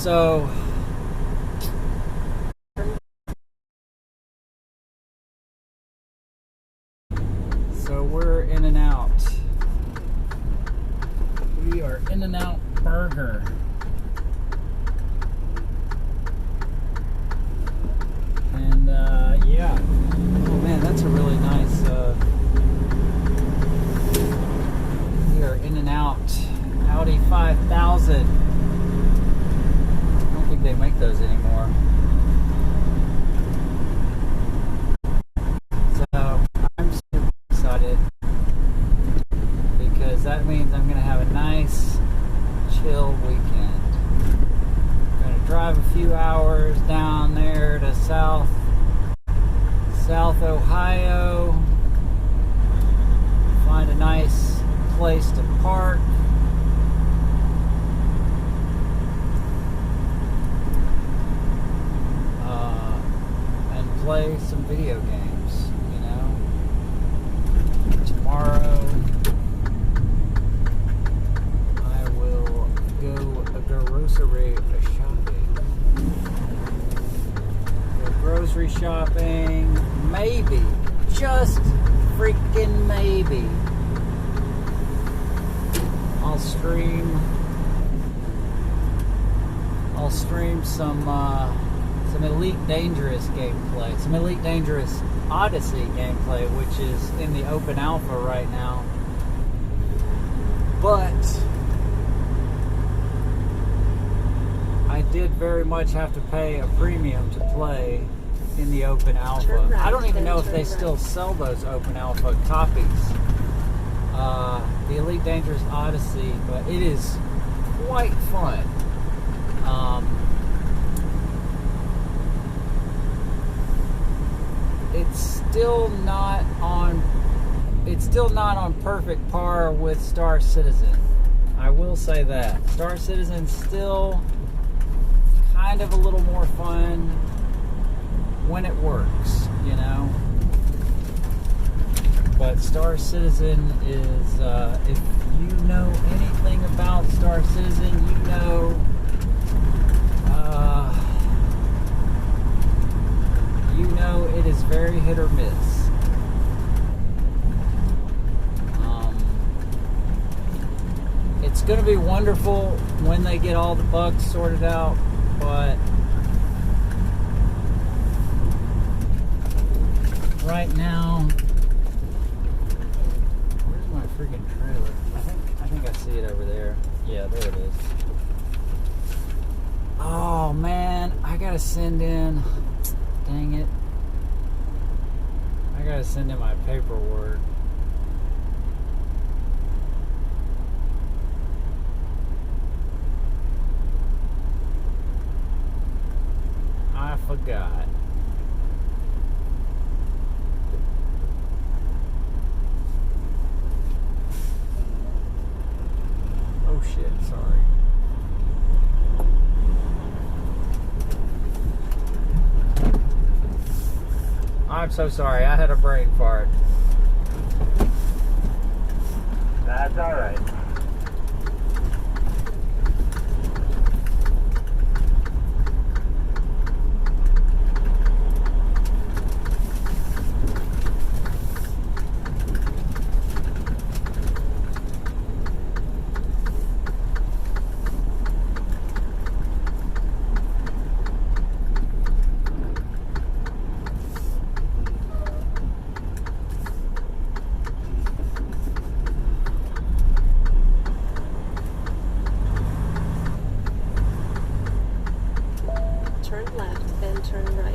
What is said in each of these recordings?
So we're In and Out. We are In and Out Burger. And yeah. Oh man, that's a really nice we are In and Out Audi 5000. I don't think they make those anymore. So I'm super excited because that means I'm going to have a nice chill weekend. I'm going to drive a few hours down there to South Ohio, find a nice place to park. And play some video games, you know. Tomorrow I will go grocery shopping. Maybe, just freaking maybe, I'll stream some Elite Dangerous gameplay, some Elite Dangerous Odyssey gameplay, which is in the open alpha right now. But I did very much have to pay a premium to play in the open alpha. Right, I don't even know if they still sell those open alpha copies. The Elite Dangerous Odyssey, but it is quite fun. It's still not on perfect par with Star Citizen. I will say that. Star Citizen's still kind of a little more fun when it works, you know. But Star Citizen is, if you know anything about Star Citizen, you know, it is very hit or miss. It's going to be wonderful when they get all the bugs sorted out, but right now, where's my freaking trailer? I think I see it over there. Yeah, there it is. Oh man, I gotta send in. Dang it! I gotta send in my paperwork. I forgot. Oh shit, sorry. I'm so sorry, I had a brain fart. That's alright. Turn left, then turn right.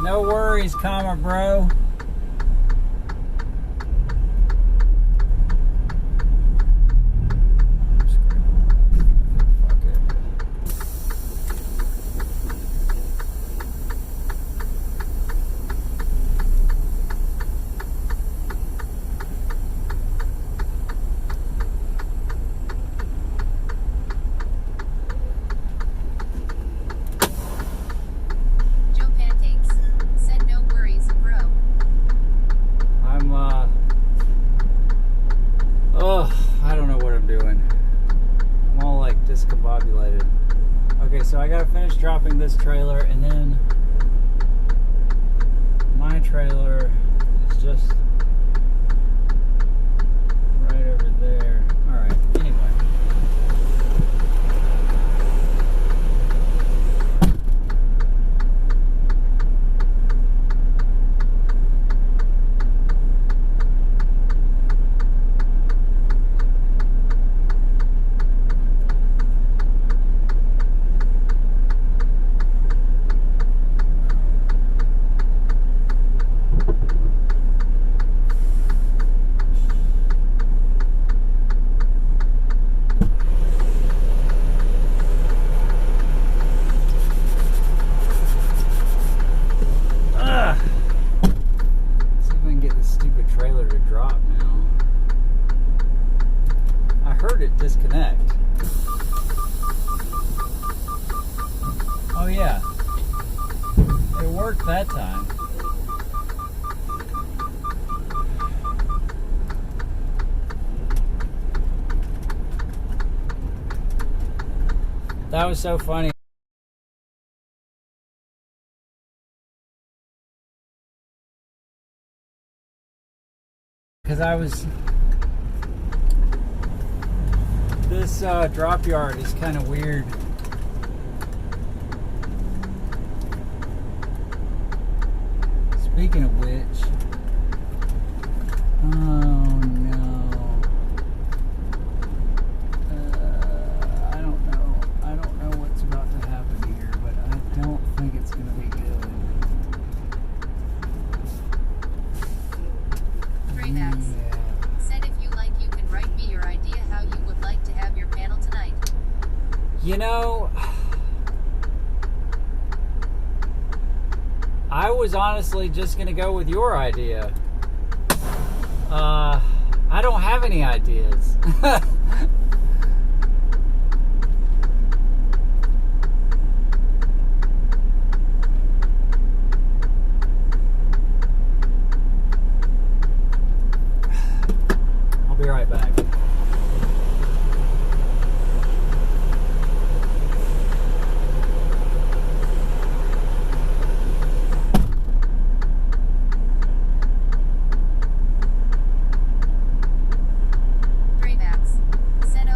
No worries, comma bro. Fuck it. Joe Pancakes said no worries, bro. I'm I don't know what I'm doing. I'm all like discombobulated. Okay, so I gotta finish dropping this trailer, and then my trailer is just right over there. Alright, anyway. See if I can get this stupid trailer to drop now. I heard it disconnect. Oh yeah. It worked that time. That was so funny. Because I was... This drop yard is kind of weird. Speaking of which... Oh no. I don't know what's about to happen here, but I don't think it's going to be good. Graymax said if you like, you can write me your idea how you would like to have your panel tonight. You know, I was honestly just going to go with your idea. I don't have any ideas. I'll be right back. Graymax said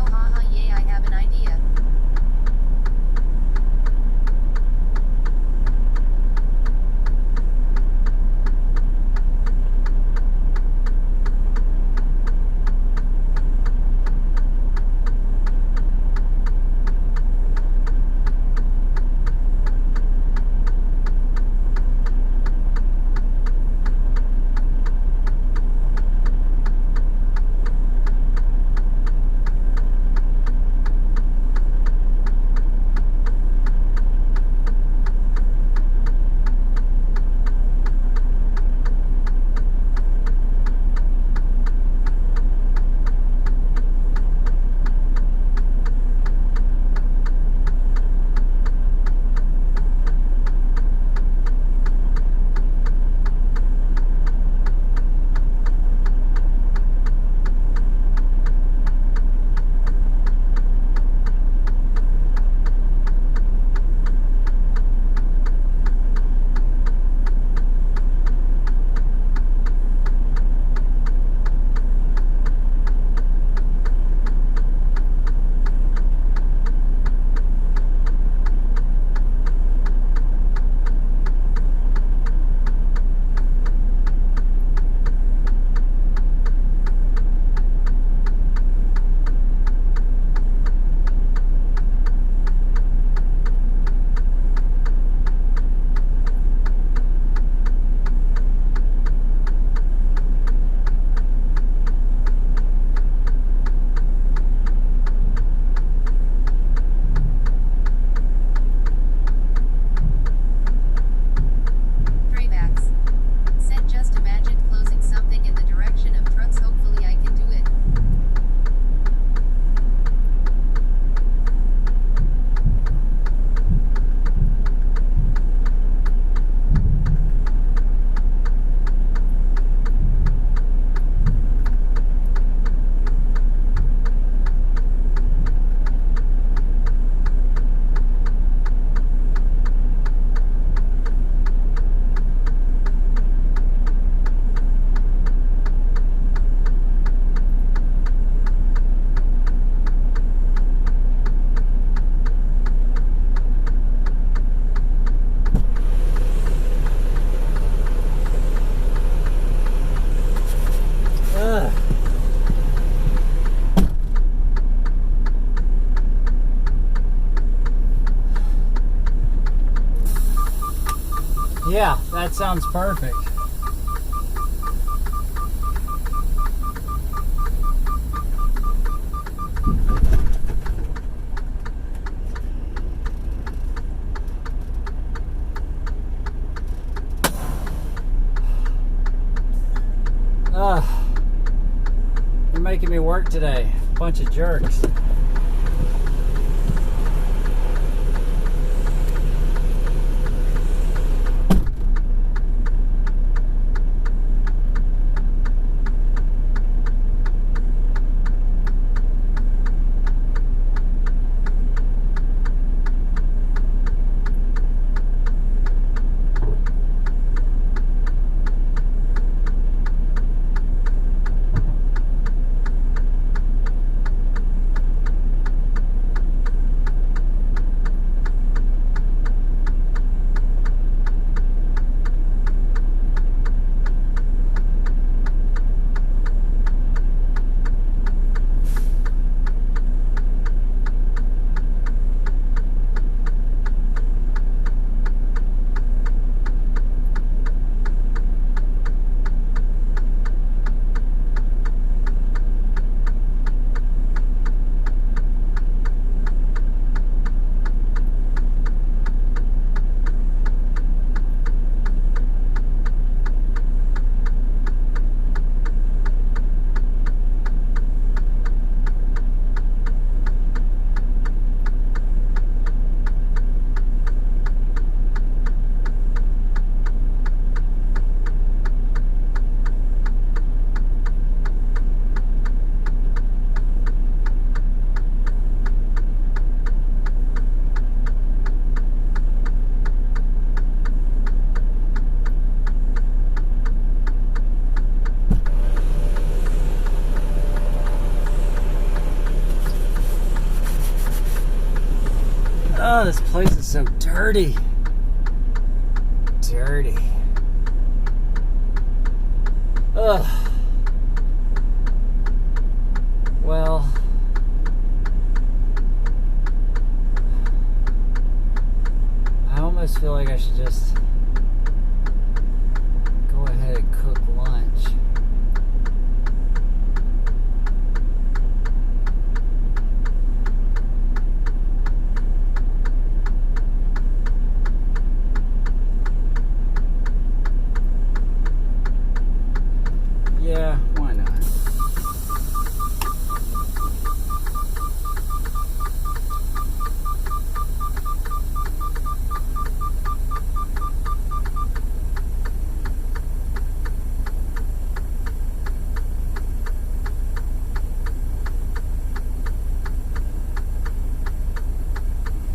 Yeah, that sounds perfect. They're making me work today. Bunch of jerks. Oh, this place is so dirty. Dirty. Ugh. Well, I almost feel like I should just go ahead and cook lunch. Yeah, why not?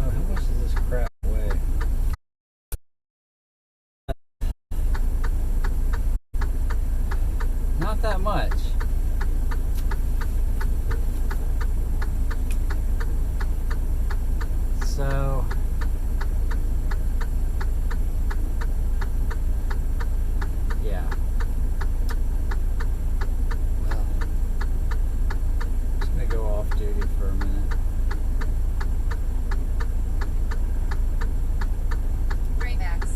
Oh, how much does this crap weigh? Not that much. So, yeah. Well, I'm just gonna go off duty for a minute. Graybax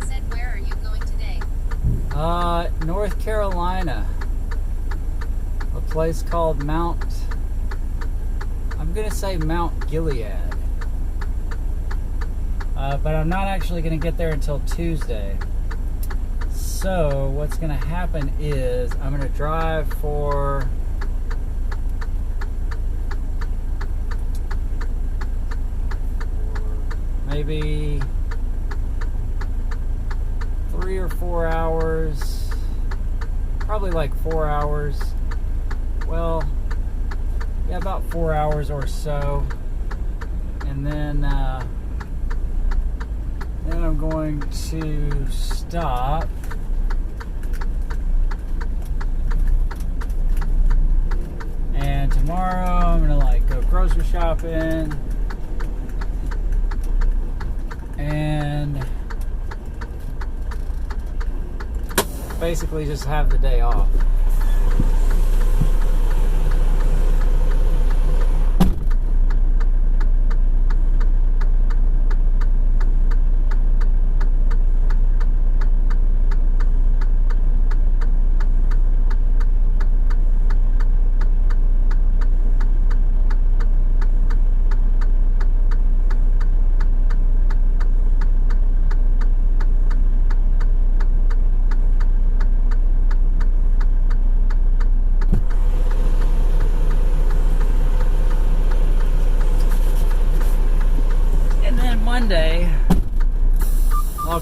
said, where are you going today? North Carolina. A place called Mount, I'm gonna say Mount Gilead. But I'm not actually gonna get there until Tuesday. So what's gonna happen is I'm gonna drive for maybe 3 or 4 hours, probably like 4 hours. Well, yeah, about 4 hours or so, and then I'm going to stop and tomorrow I'm gonna like go grocery shopping and basically just have the day off.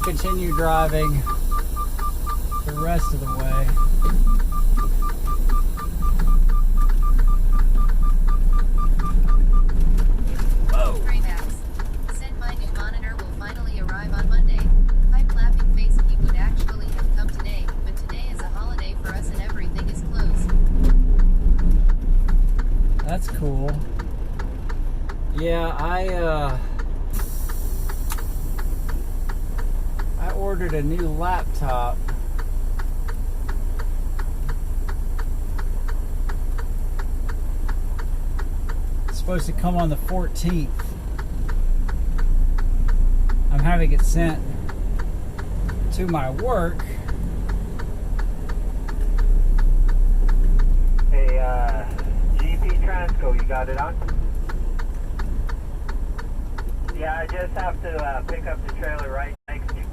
continue driving the rest of the way. Raymax said my new monitor will finally arrive on Monday. I'm laughing face. He would actually have come today, but today is a holiday for us and everything is closed. That's cool. Yeah, I ordered a new laptop. It's supposed to come on the 14th. I'm having it sent to my work. Hey, GP Transco, you got it on? Yeah, I just have to pick up the trailer right next to you.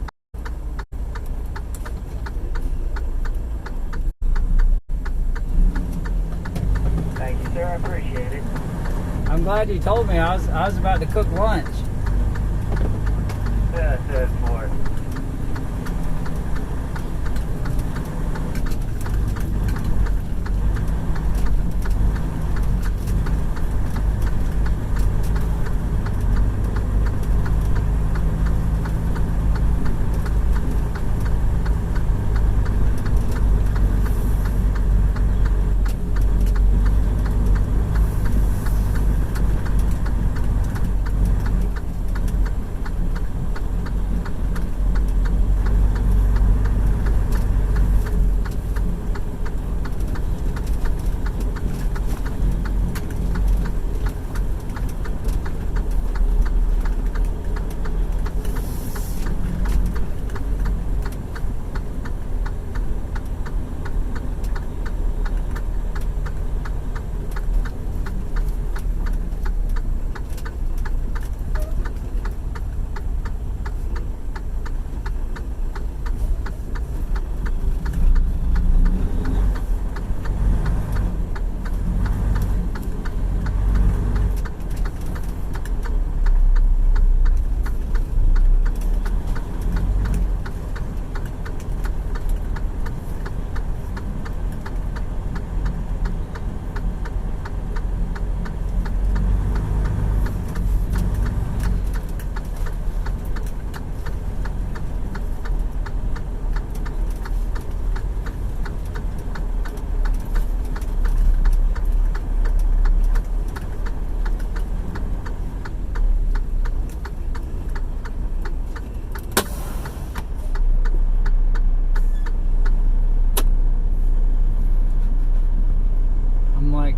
Thank you, sir. I appreciate it. I'm glad you told me. I was about to cook lunch. That's for it.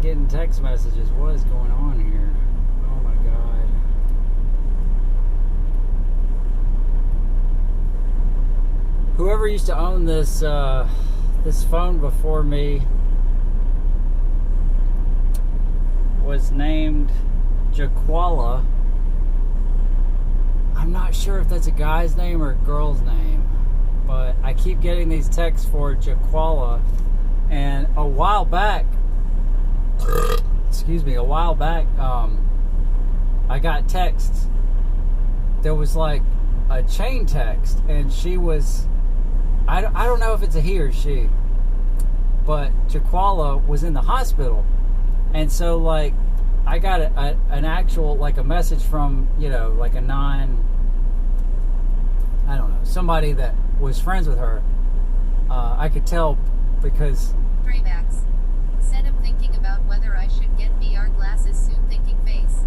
Getting text messages. What is going on here? Oh my god. Whoever used to own this this phone before me was named Jaquala. I'm not sure if that's a guy's name or a girl's name, but I keep getting these texts for Jaquala, and a while back I got texts. There was like a chain text, and she was, I don't know if it's a he or she, but Jaquala was in the hospital, and so like I got an actual, like a message from, you know, like a somebody that was friends with her. I could tell because Raymax said I'm thinking about whether I should get VR glasses soon. Thinking face.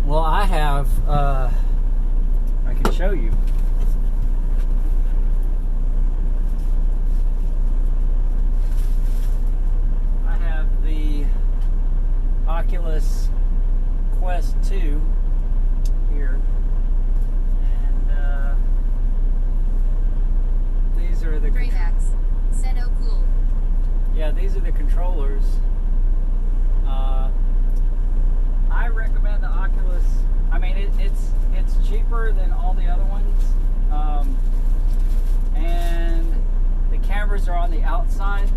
Well, I have, I can show you. I have the Oculus Quest 2 here. And, these are the... Raymax said, oh cool. Yeah, these are the controllers. I recommend the Oculus. I mean, it's cheaper than all the other ones, and the cameras are on the outside,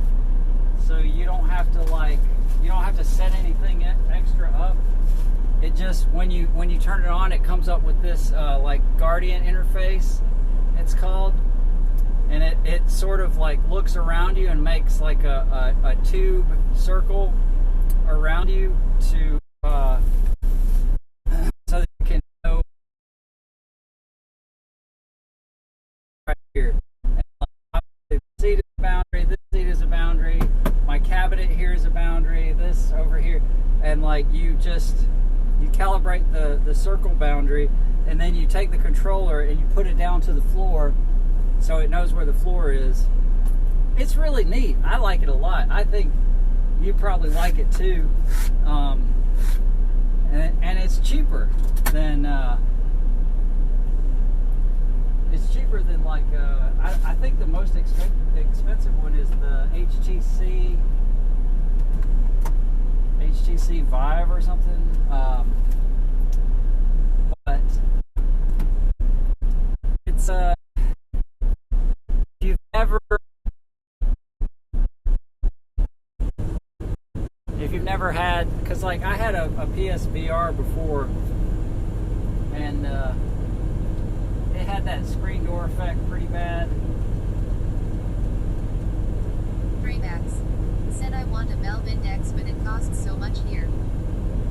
so you don't have to set anything extra up. it just when you turn it on, it comes up with this like Guardian interface, it's called, and it sort of like looks around you and makes like a tube circle around you to so that you can know right here. This seat is a boundary. This seat is a boundary. My cabinet here is a boundary. This over here, and like you calibrate the circle boundary, and then you take the controller and you put it down to the floor, so it knows where the floor is. It's really neat. I like it a lot. I think you probably like it too, and it's cheaper than like I think the most expensive one is the HTC Vive or something, but it's if you've never had, because like I had a PSVR before, and it had that screen door effect pretty bad. 3Max. Said I want a Valve Index, but it costs so much here.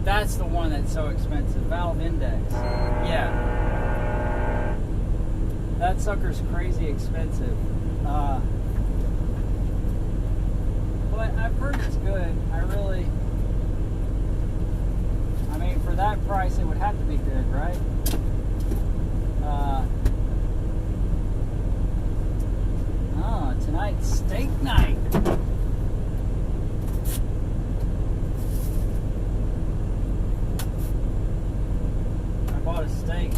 That's the one that's so expensive. Valve Index. Yeah. That sucker's crazy expensive. But I've heard it's good. I mean, for that price, it would have to be good, right? Tonight's steak night. I bought a steak.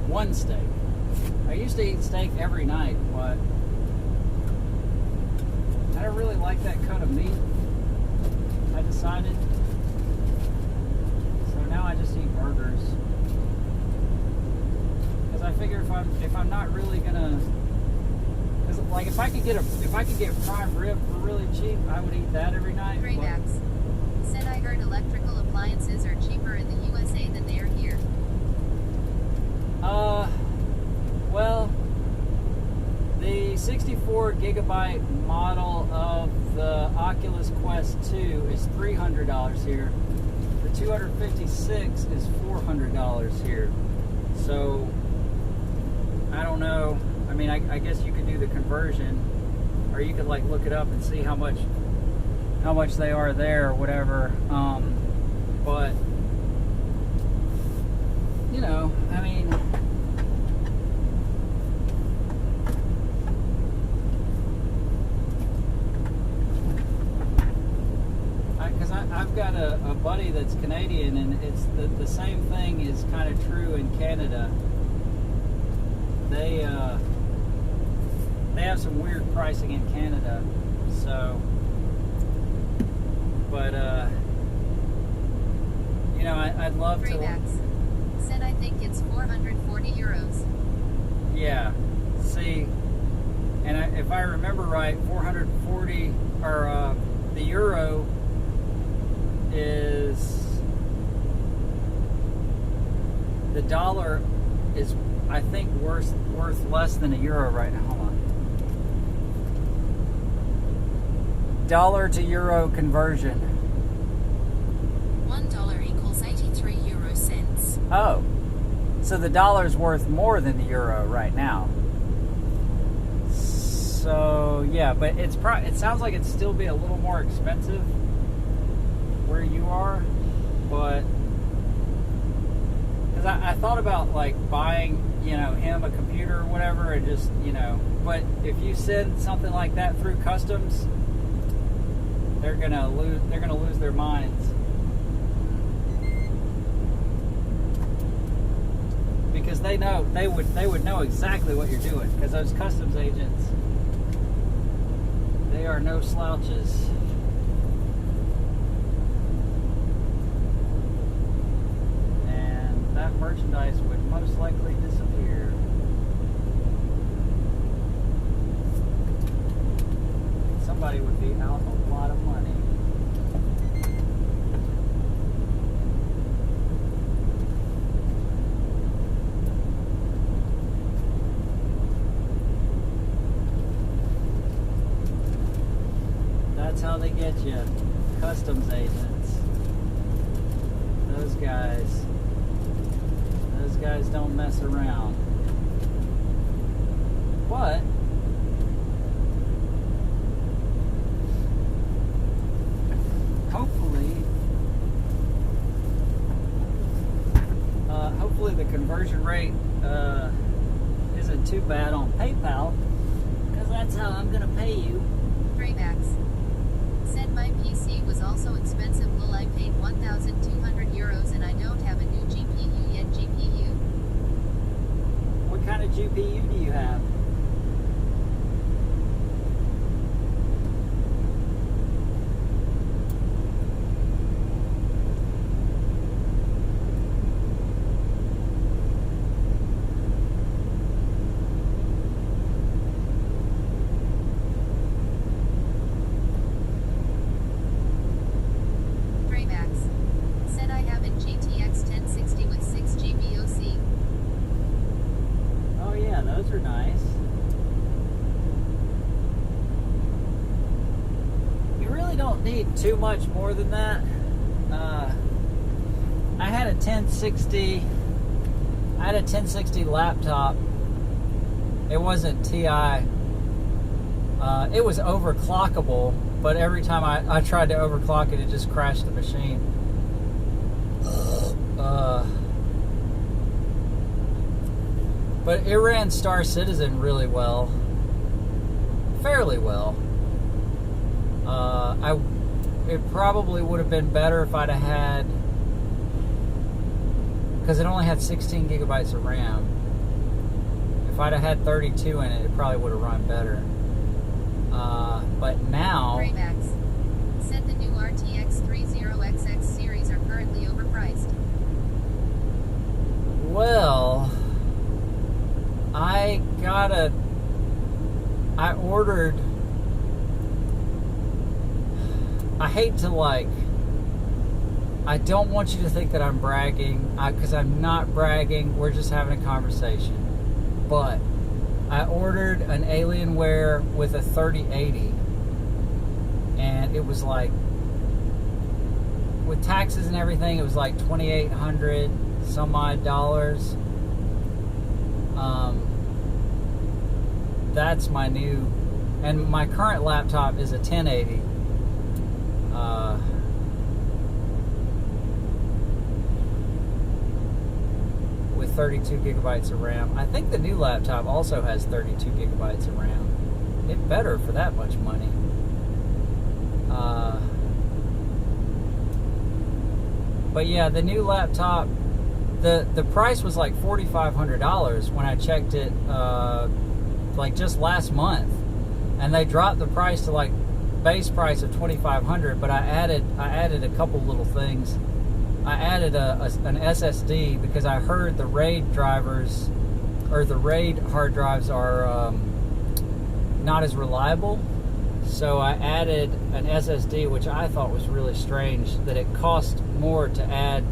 One steak. I used to eat steak every night, but I don't really like that cut of meat. I decided. So now I just eat burgers. Because I figure if I'm not really gonna, because like if I could get prime rib for really cheap, I would eat that every night. 3Max. Said I heard electrical appliances are cheaper in the USA than they are here. Well, the 64 gigabyte model of the Oculus Quest 2 is $300 here. The 256 is $400 here. So, I don't know. I mean, I guess you could do the conversion, or you could like look it up and see how much they are there or whatever. But you know, I mean, because I've got a buddy that's Canadian, and it's the same thing is kind of true in Canada. They have some weird pricing in Canada, so, but you know, I'd love 3Max. Said I think it's 440 euros. Yeah, see, and if I remember right, 440, or the euro is, the dollar is, I think, worth less than a euro right now. Hold on. Dollar to euro conversion. $1 equals 83 euro cents. Oh, so the dollar's worth more than the euro right now. So yeah, but it sounds like it'd still be a little more expensive where you are, but because I thought about like buying, you know, him a computer or whatever, and just, you know, but if you send something like that through customs, they're gonna lose their minds, because they would know exactly what you're doing, because those customs agents, they are no slouches. And that merchandise would most likely disappear. Somebody would be out a lot of money. That's how they get you. Customs agents. Those guys don't mess around. But hopefully the conversion rate isn't too bad on PayPal, because that's how I'm gonna pay you. Max said my PC was also expensive. Lol, I paid 1,200 euros and I don't have a new GPU yet. GPU. What kind of GPU do you have? Said I have a GTX 1060 with 6 GB OC. Oh yeah, those are nice. You really don't need too much more than that. I had a 1060 laptop. It wasn't TI. It was overclockable, but every time I tried to overclock it, it just crashed the machine. But it ran Star Citizen really well. Fairly well. It probably would have been better if I'd have had, because it only had 16 gigabytes of RAM. If I'd have had 32 in it, it probably would have run better. But now... Max said the new RTX 30XX series are currently overpriced. Well, I ordered, I hate to I don't want you to think that I'm bragging, because I'm not bragging, we're just having a conversation. But I ordered an Alienware with a 3080, and it was with taxes and everything, it was like $2,800 some odd dollars. That's my new, and my current laptop is a 1080. With 32 gigabytes of RAM. I think the new laptop also has 32 gigabytes of RAM. It better for that much money. But yeah, the new laptop, the price was like $4,500 when I checked it just last month, and they dropped the price to base price of $2,500. But I added a couple little things. I added an SSD because I heard the RAID drivers, or the RAID hard drives, are not as reliable. So I added an SSD, which I thought was really strange that it cost more to add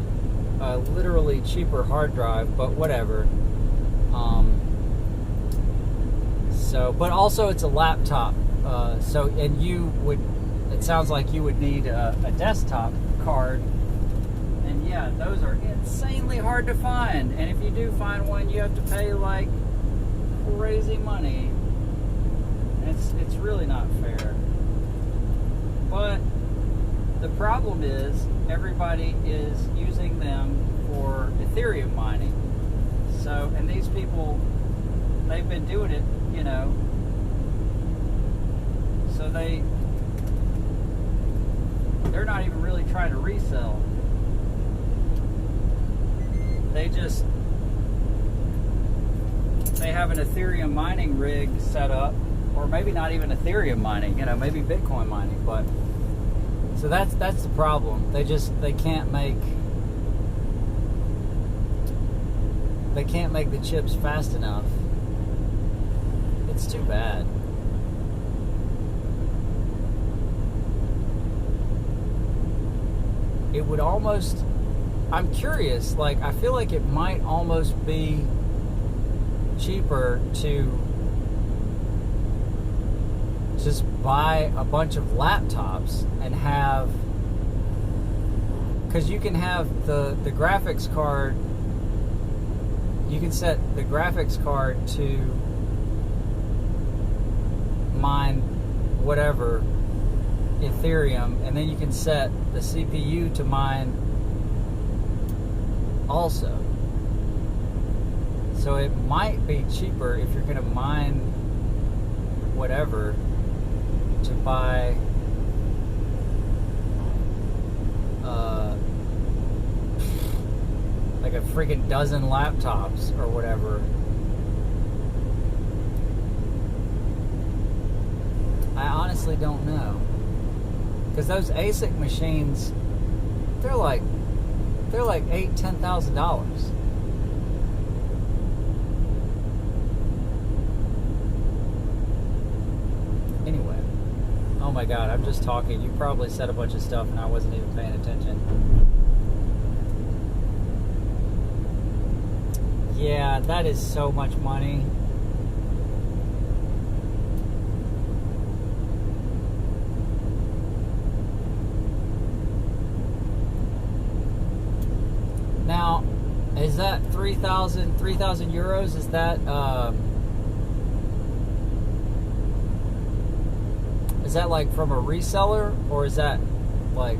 a literally cheaper hard drive, but whatever. But also it's a laptop. It sounds like you would need a desktop card. And yeah, those are insanely hard to find. And if you do find one, you have to pay crazy money. It's really not fair. But the problem is everybody is using them for Ethereum mining. So, and these people, they've been doing it, so they're not even really trying to resell. They have an Ethereum mining rig set up, or maybe not even Ethereum mining, maybe Bitcoin mining. But so that's the problem. They can't make the chips fast enough. It's too bad. It would almost, I'm curious, I feel like it might almost be cheaper to just buy a bunch of laptops and have, because you can have the graphics card, you can set the graphics card to mine whatever Ethereum, and then you can set the CPU to mine also. So it might be cheaper if you're going to mine whatever to buy like a freaking dozen laptops or whatever. I honestly don't know, because those ASIC machines, they're like $8,000-$10,000. Anyway, oh my God, I'm just talking. You probably said a bunch of stuff and I wasn't even paying attention. Yeah, that is so much money. Now, is that 3,000 euros? Is that like from a reseller, or is that like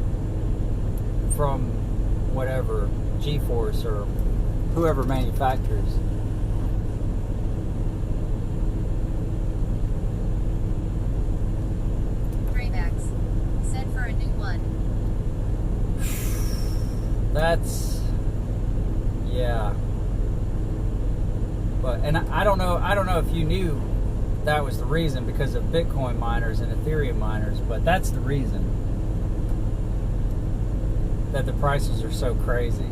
from whatever, GeForce or whoever manufactures? Graymax. Set for a new one. That's, yeah. But, and I don't know if you knew that was the reason, because of Bitcoin miners and Ethereum miners, but that's the reason that the prices are so crazy.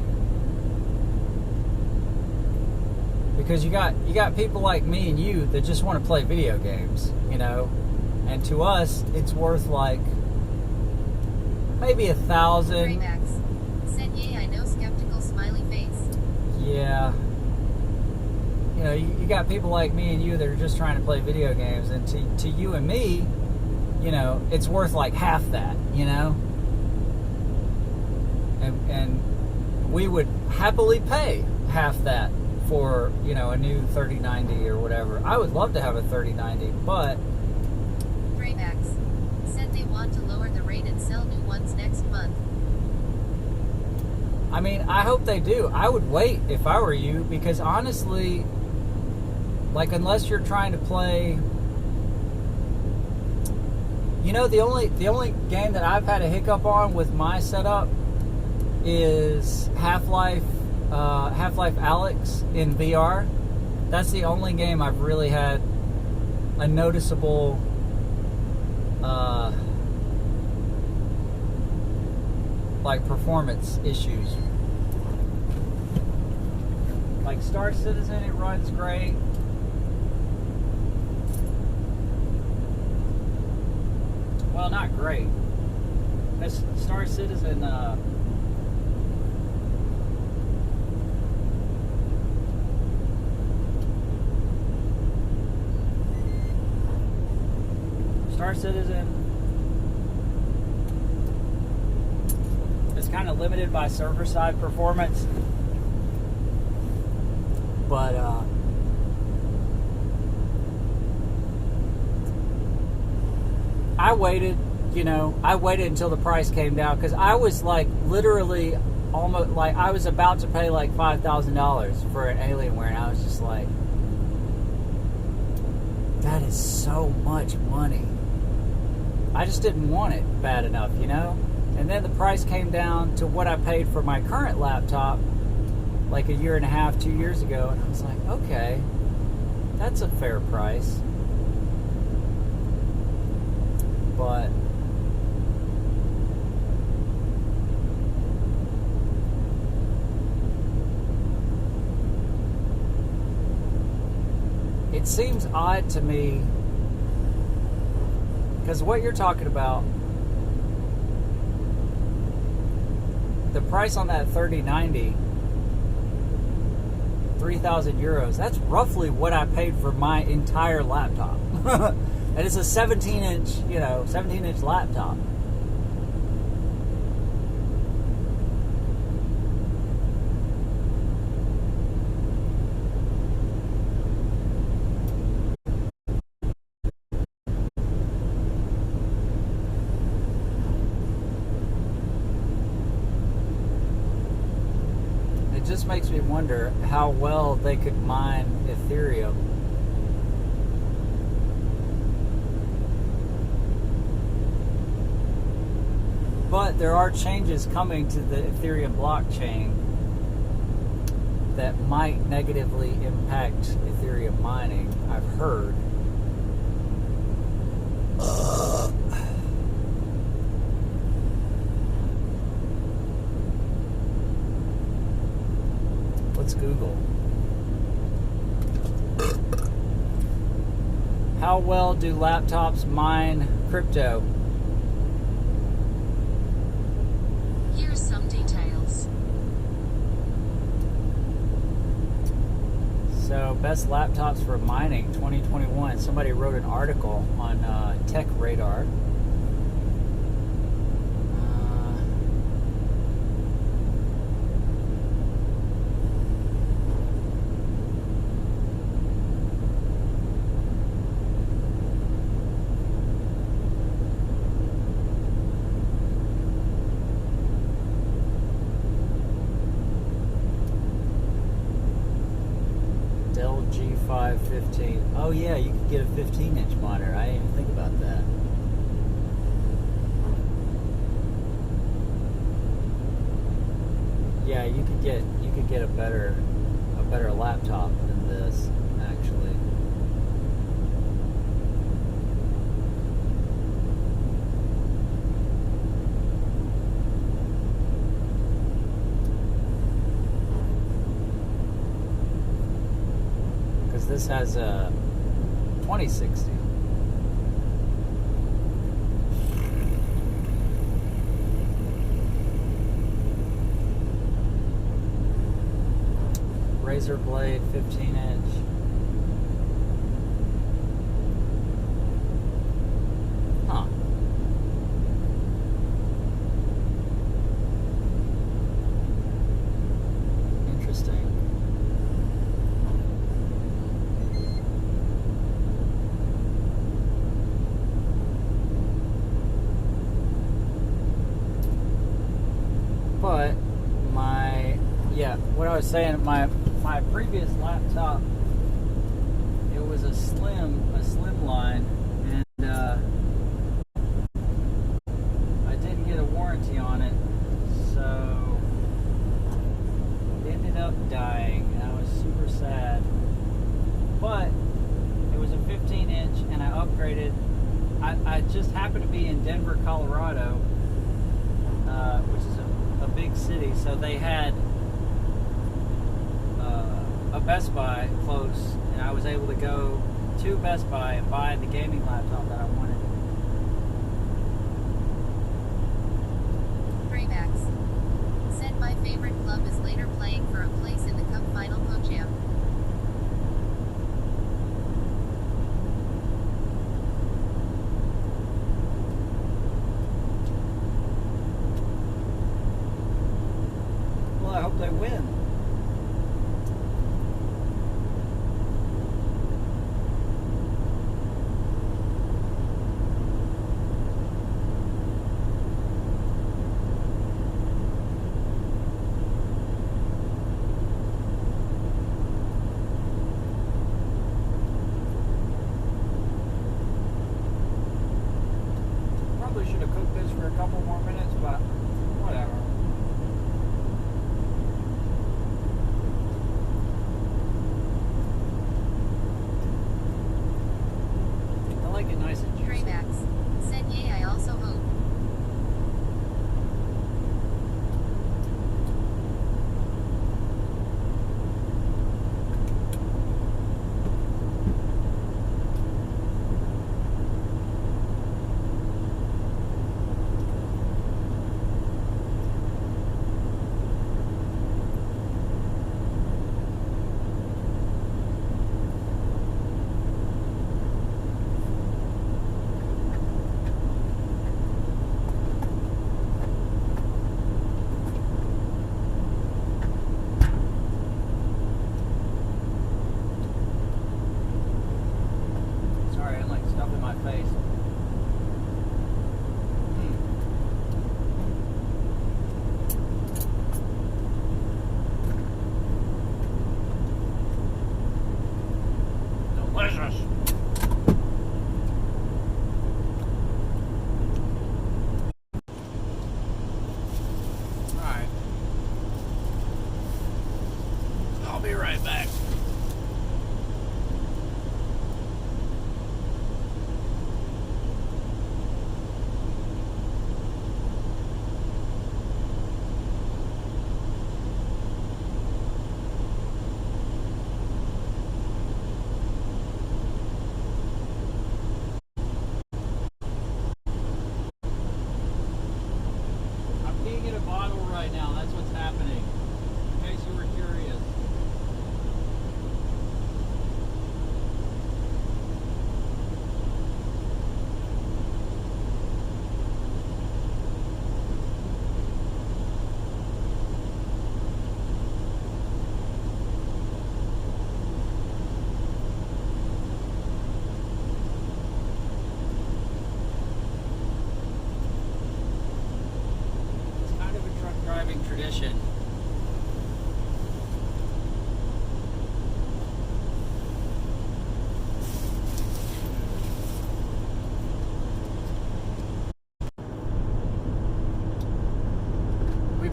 Because you got people like me and you that just want to play video games, you know, and to us it's worth like maybe 1,000. Graymax. Said yay, I know, skeptical smiley face. Yeah. You know, you got people like me and you that are just trying to play video games, and to you and me, you know, it's worth like half that, you know? And we would happily pay half that for, you know, a new 3090 or whatever. I would love to have a 3090, but Graymax. Said they want to lower the rate and sell new ones next month. I mean, I hope they do. I would wait if I were you, because honestly, like, unless you're trying to play, you know, the only game that I've had a hiccup on with my setup is Half-Life Alyx in VR. That's the only game I've really had a noticeable like performance issues. Like Star Citizen, it runs great. Well, not great. That's Star Citizen. Star Citizen is kind of limited by server side performance, but I waited until the price came down, because I was like literally almost like I was about to pay like $5,000 for an Alienware, and I was just like, that is so much money. I just didn't want it bad enough, you know? And then the price came down to what I paid for my current laptop like a year and a half, 2 years ago, and I was like, okay, that's a fair price. But it seems odd to me, because what you're talking about, the price on that 3090, 3,000 euros, that's roughly what I paid for my entire laptop. And it's a 17-inch, 17-inch laptop. It just makes me wonder how well they could mine Ethereum. But there are changes coming to the Ethereum blockchain that might negatively impact Ethereum mining, I've heard. Let's Google. How well do laptops mine crypto? Here's some details. So, best laptops for mining 2021. Somebody wrote an article on Tech Radar. Dell G515. Oh yeah, you could get a 15-inch monitor. I didn't even think about that. Yeah, you could get a better laptop than this, actually. Because this has a 2060. Razer Blade 15-inch. Huh. Interesting. But what I was saying, my previous laptop, it was a slim line, and I didn't get a warranty on it, so it ended up dying, and I was super sad. But it was a 15-inch, and I upgraded. I just happened to be in Denver, Colorado, which is a big city, so they had a Best Buy close, and I was able to go to Best Buy and buy the gaming laptop that I wanted. Braymax said my favorite club is later playing for a place in the Cup Final Pojam. Well, I hope they win.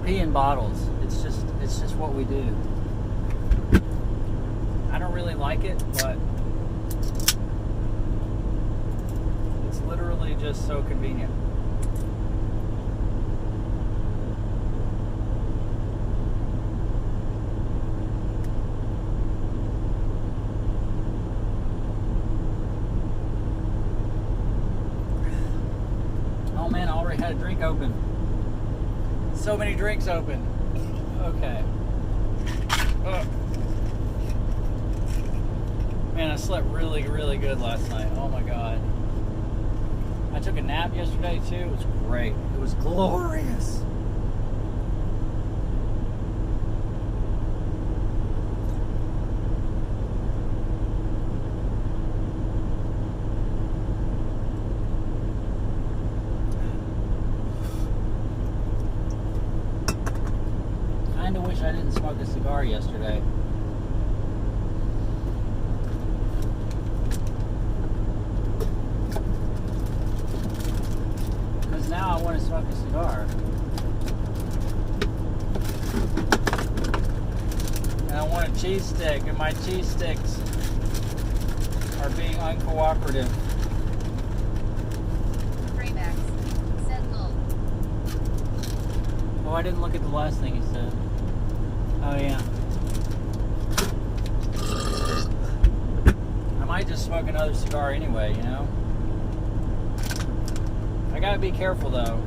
pee in bottles. It's just what we do. I don't really like it, but it's literally just so convenient. Oh man, I already had a drink open. So many drinks open. Okay. Ugh. Man, I slept really, really good last night. Oh my god. I took a nap yesterday too. It was great. It was glorious. Kinda wish I didn't smoke a cigar yesterday. Because now I want to smoke a cigar. And I want a cheese stick, and my cheese sticks are being uncooperative. Graymax. Said lol. Oh, I didn't look at the last thing he said. Oh, yeah. I might just smoke another cigar anyway, you know? I gotta be careful, though.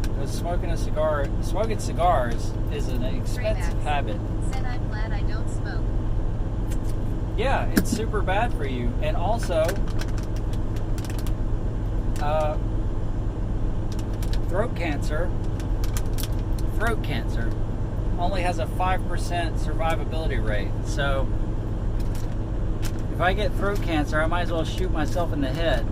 Because smoking cigars is an expensive Graymax. habit. Said I'm glad I don't smoke. Yeah, it's super bad for you. And also, throat cancer only has a 5% survivability rate. So if I get throat cancer, I might as well shoot myself in the head.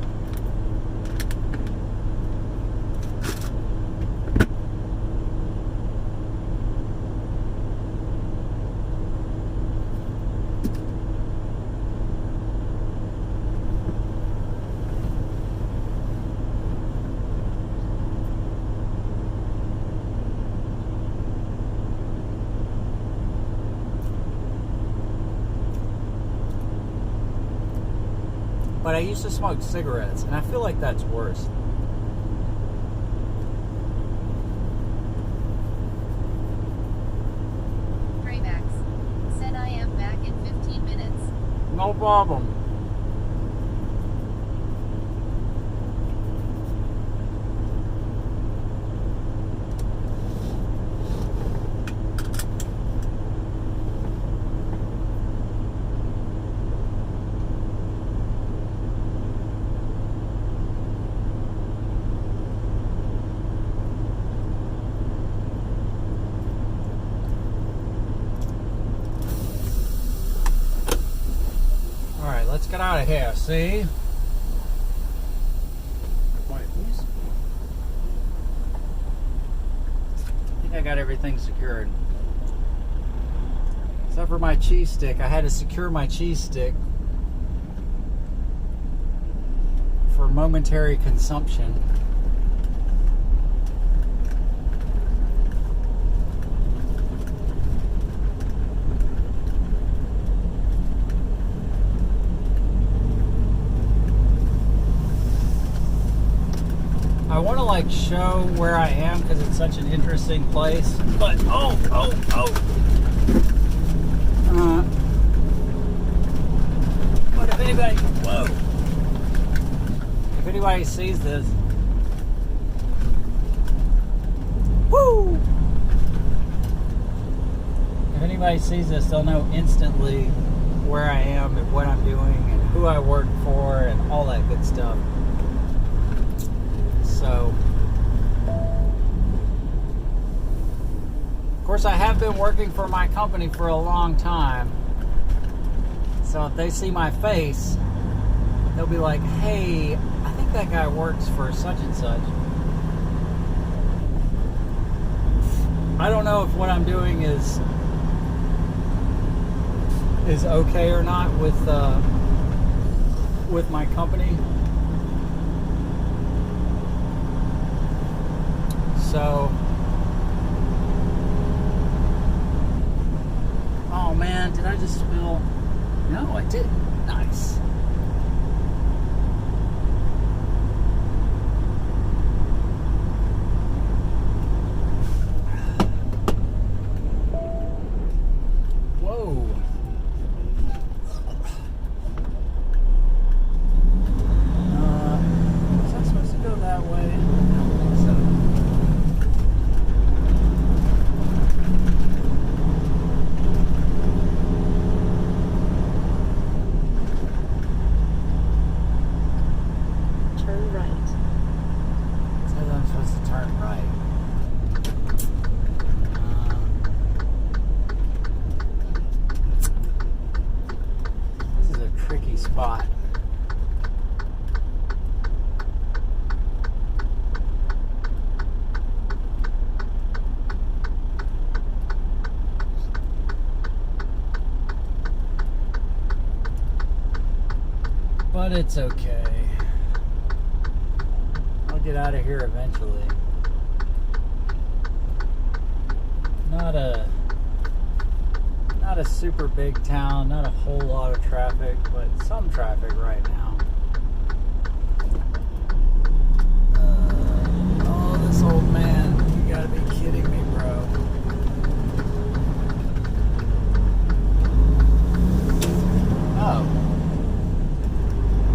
But I used to smoke cigarettes, and I feel like that's worse. Graymax. Said I am back in 15 minutes. No problem. Alright, let's get out of here, see? Quiet, please. I think I got everything secured. Except for my cheese stick. I had to secure my cheese stick for momentary consumption. I want to like show where I am because it's such an interesting place. But but if anybody sees this, woo! If anybody sees this, they'll know instantly where I am and what I'm doing and who I work for and all that good stuff. So, of course, I have been working for my company for a long time. So if they see my face, they'll be like, hey, I think that guy works for such and such. I don't know if what I'm doing is okay or not with my company. So, oh man, did I just spill? No, I didn't. Nice. Whoa. Was I supposed to go that way? I don't think so. Turn right. It says I'm supposed to turn right. This is a tricky spot. But it's okay. I'll get out of here eventually. Not a super big town, not a whole lot of traffic, but some traffic right now. Oh, this old man, you gotta be kidding me, bro. Oh.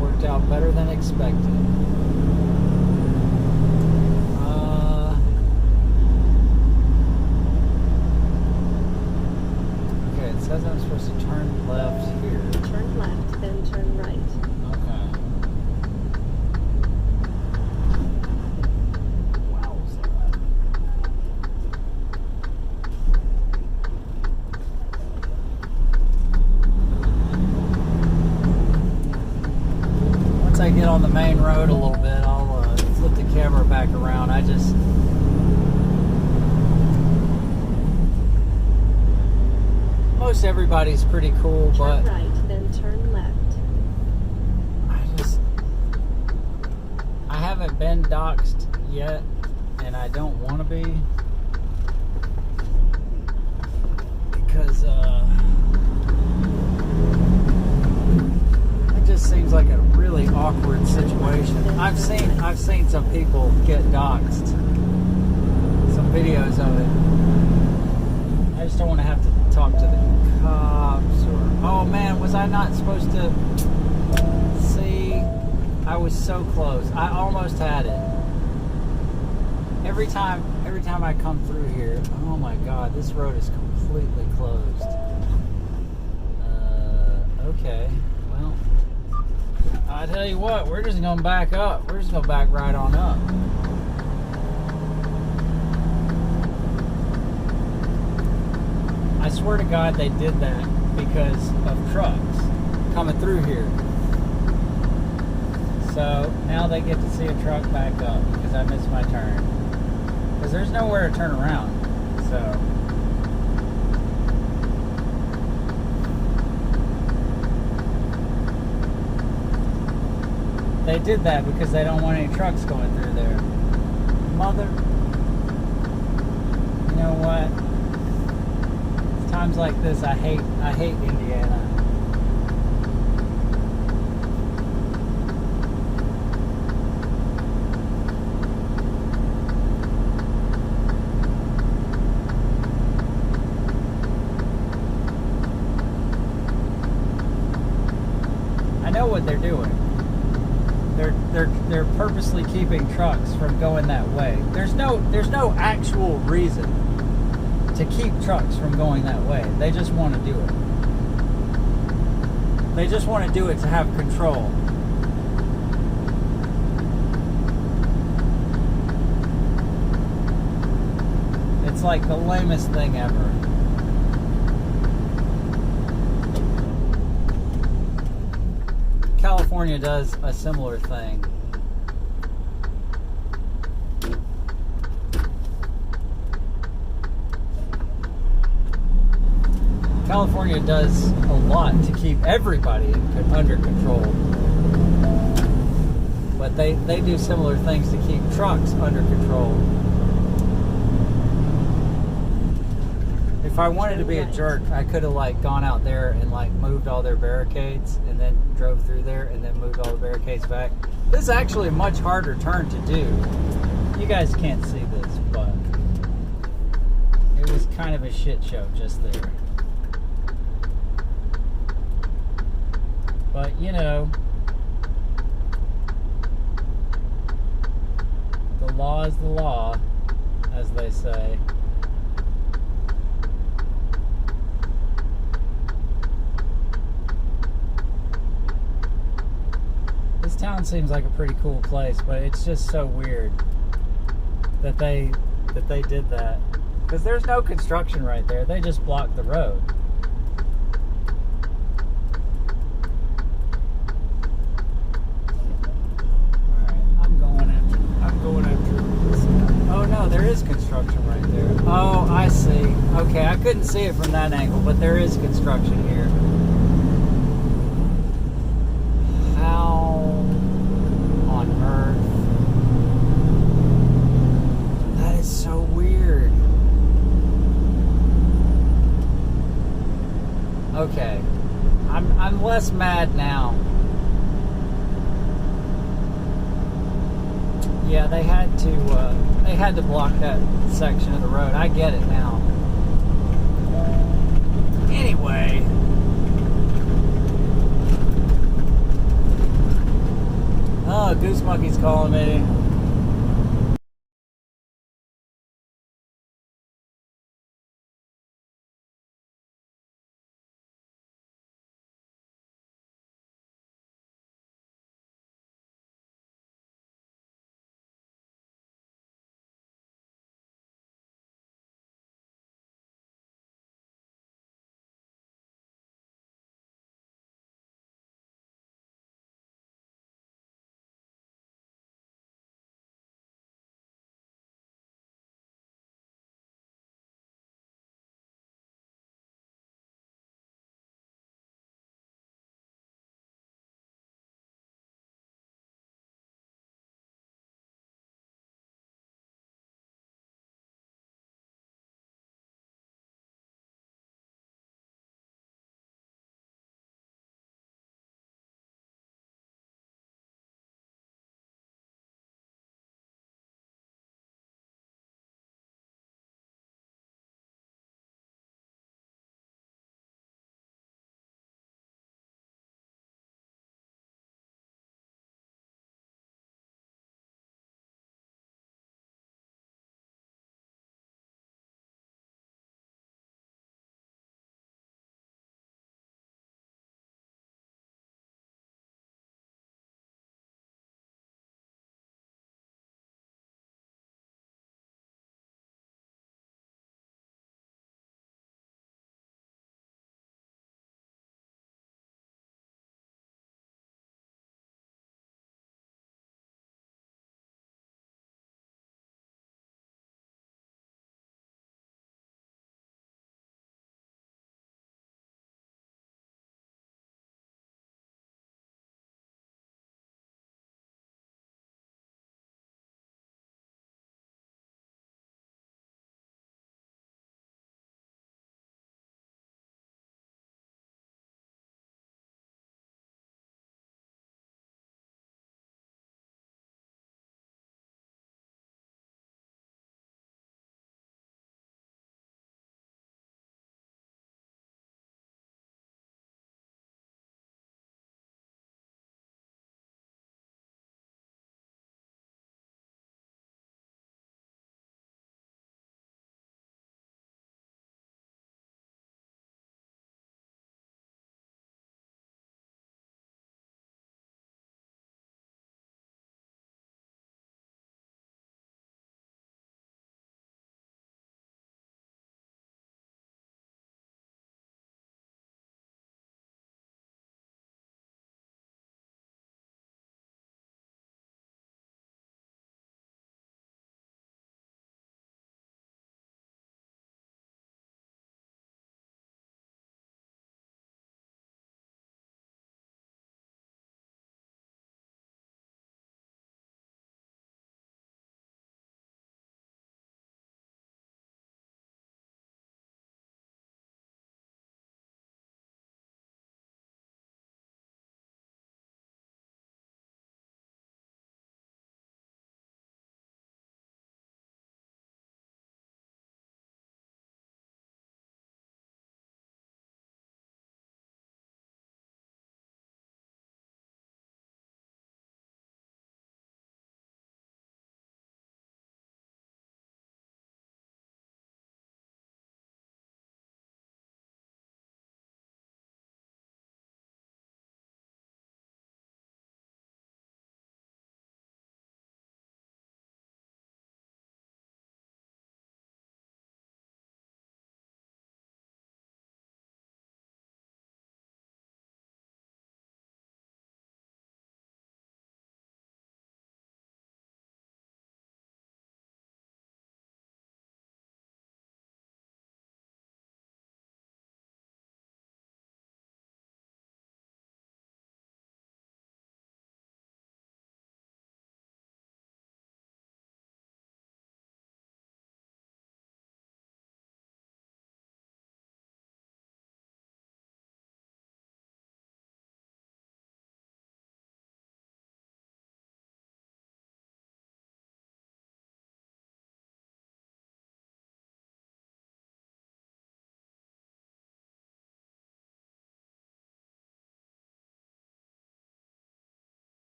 Worked out better than expected. Okay, it says I'm supposed to turn left here. Turn left, then turn right. Okay. Wowza. Once I get on the main road a little bit, I'll flip the camera back around. Most everybody's pretty cool, but Turn right, then turn left. I haven't been doxxed yet, and I don't want to be, because it just seems like a really awkward situation. I've seen some people get doxxed, some videos of it. I just don't want to have to talk to the cops, or oh man, was I not supposed to see? I was so close. I almost had it. Every time I come through here, oh my god, this road is completely closed. Okay, well, I tell you what, we're just gonna back up. We're just gonna back right on up. I swear to God they did that because of trucks coming through here. So now they get to see a truck back up because I missed my turn. Because there's nowhere to turn around. So they did that because they don't want any trucks going through there. Mother. You know what? Times like this, I hate Indiana. I know what they're doing. They're purposely keeping trucks from going that way. There's no actual reason to keep trucks from going that way. They just want to do it. They just want to do it to have control. It's like the lamest thing ever. California does a similar thing. California does a lot to keep everybody under control. But they do similar things to keep trucks under control. if I wanted to be a Right. jerk, I could have like gone out there and like moved all their barricades and then drove through there and then moved all the barricades back. This is actually a much harder turn to do. You guys can't see this, but it was kind of a shit show just there. But you know, the law is the law, as they say. This town seems like a pretty cool place, but it's just so weird that they did that. Because there's no construction right there. They just blocked the road. Alright, I'm going after this. Oh no, there is construction right there. Oh, I see. Okay, I couldn't see it from that angle, but there is construction here. How on earth? That is so weird. Okay, I'm less mad now. Yeah, they had to block that section of the road. I get it now. Anyway. Oh, Goose Monkey's calling me.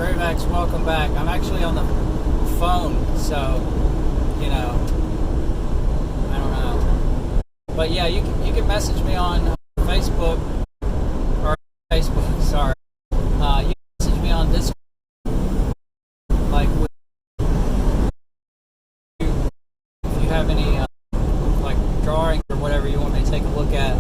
Dravax, welcome back. I'm actually on the phone, so, you know, I don't know. But yeah, you can message me on Facebook, sorry. You can message me on Discord, like, if you have any, like, drawings or whatever you want me to take a look at.